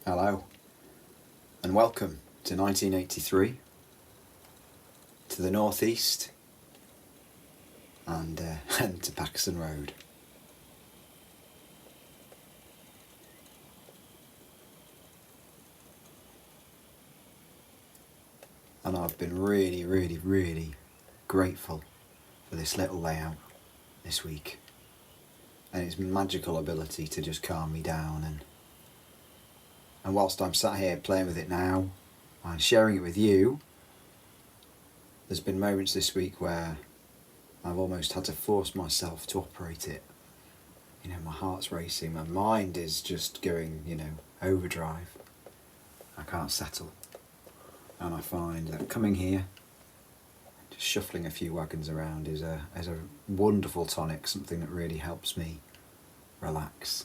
Hello, and welcome to 1983, to the northeast, and to Paxton Road. And I've been really grateful for this little layout this week, and its magical ability to just calm me down. And whilst I'm sat here playing with it now and sharing it with you, there's been moments this week where I've almost had to force myself to operate it. You know, my heart's racing, my mind is just going, overdrive. I can't settle. And I find that coming here, just shuffling a few wagons around is a wonderful tonic, something that really helps me relax.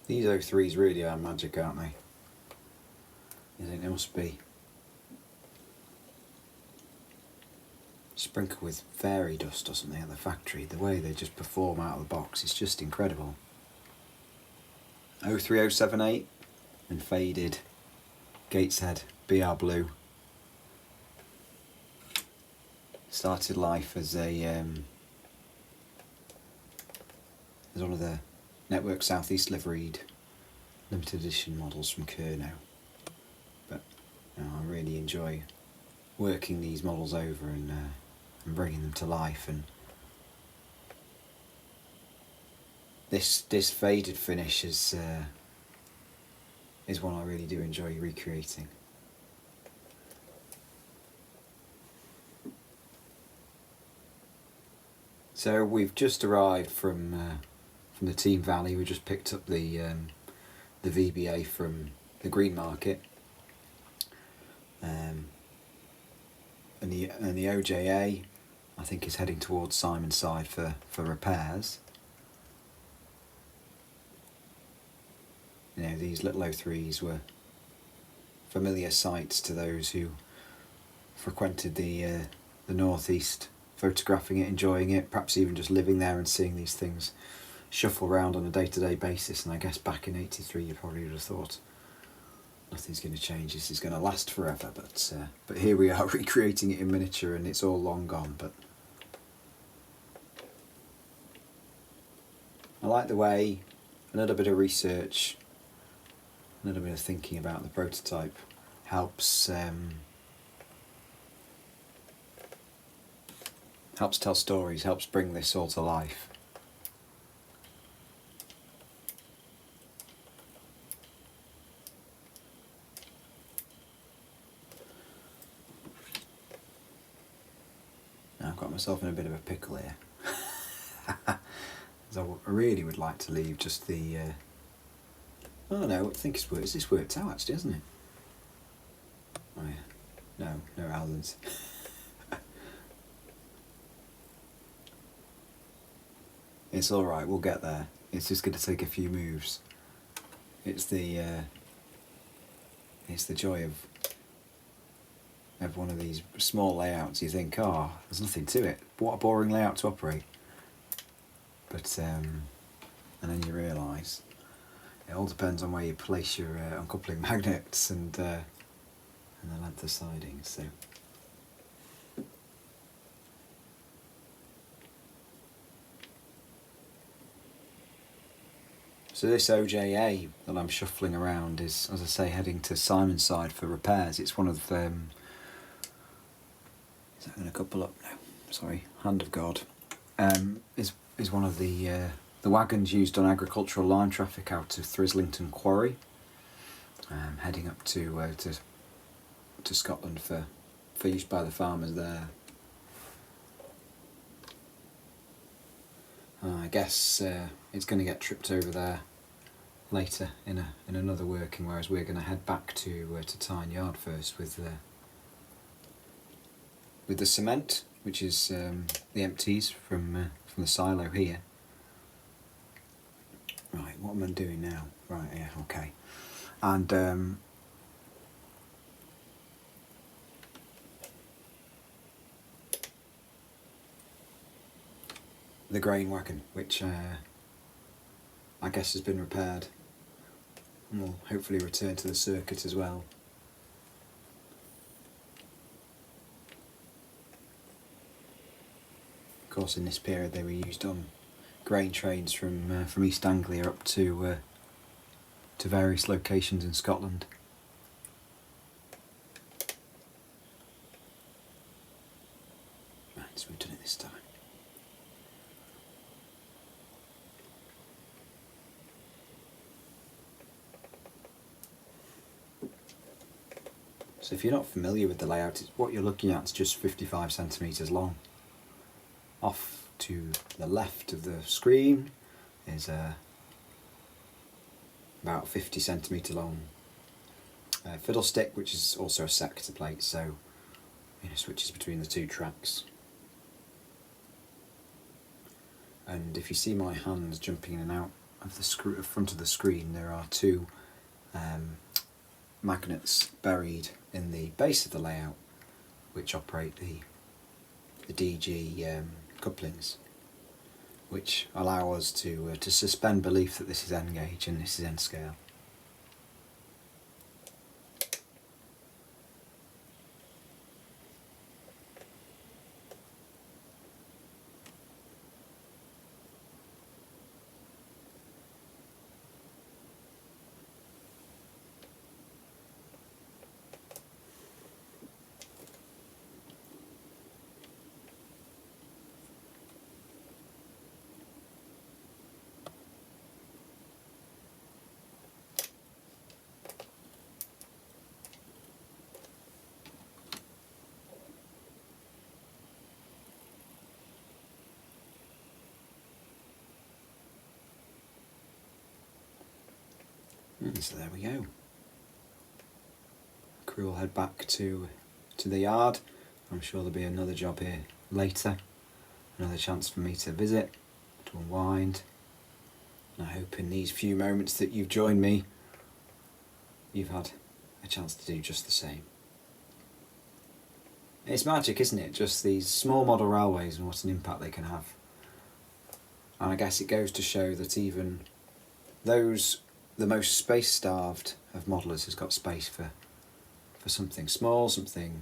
These O3s really are magic, aren't they? You think they must be sprinkled with fairy dust or something at the factory. The way they just perform out of the box is just incredible. 03078 and faded Gateshead BR Blue. Started life as one of the Network Southeast liveried limited edition models from Kerno, but I really enjoy working these models over and bringing them to life. And this faded finish is one I really do enjoy recreating. So we've just arrived from the Team Valley. We just picked up the VBA from the Green Market, and the OJA I think is heading towards Simonside for repairs. These little O3s were familiar sights to those who frequented the northeast, photographing it, enjoying it, perhaps even just living there and seeing these things shuffle around on a day-to-day basis. And I guess back in '83 you probably would have thought nothing's going to change, this is going to last forever, but here we are recreating it in miniature and it's all long gone. But I like the way a little bit of research, a little bit of thinking about the prototype helps tell stories, helps bring this all to life. I've got myself in a bit of a pickle here. I really would like to leave just the oh no, I think this worked out actually, hasn't it? Oh yeah, no Allen's. It's alright, we'll get there. It's just going to take a few moves. It's the joy of one of these small layouts. You think, there's nothing to it. What a boring layout to operate. But and then you realise it all depends on where you place your uncoupling magnets and the length of siding. So this OJA that I'm shuffling around is, as I say, heading to Simonside for repairs. It's one of is that going to couple up? No, sorry, hand of God. Is one of the wagons used on agricultural line traffic out of Thrislington Quarry, heading up to Scotland for use by the farmers there. I guess it's going to get tripped over there later in another working, whereas we're going to head back to Tyne Yard first with the cement, which is the empties from the silo here. Right, what am I doing now? Right, yeah, okay. And the grain wagon, which I guess has been repaired and will hopefully return to the circuit as well. Of course, in this period they were used on grain trains from East Anglia up to various locations in Scotland. Right, so we've done it this time. So if you're not familiar with the layout, what you're looking at is just 55 centimetres long. Off to the left of the screen is about 50 centimetre long fiddlestick, which is also a sector plate, so switches between the two tracks. And if you see my hands jumping in and out of the front of the screen, there are two magnets buried in the base of the layout which operate the DG couplings, which allow us to suspend belief that this is N gauge and this is N scale. So there we go. Crew will head back to the yard. I'm sure there'll be another job here later, another chance for me to visit, to unwind. And I hope in these few moments that you've joined me, you've had a chance to do just the same. It's magic, isn't it? Just these small model railways and what an impact they can have. And I guess it goes to show that even the most space-starved of modellers has got space for something small, something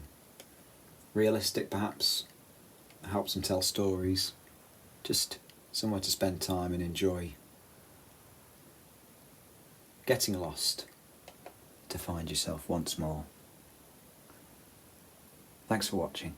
realistic perhaps, that helps them tell stories, just somewhere to spend time and enjoy getting lost to find yourself once more. Thanks for watching.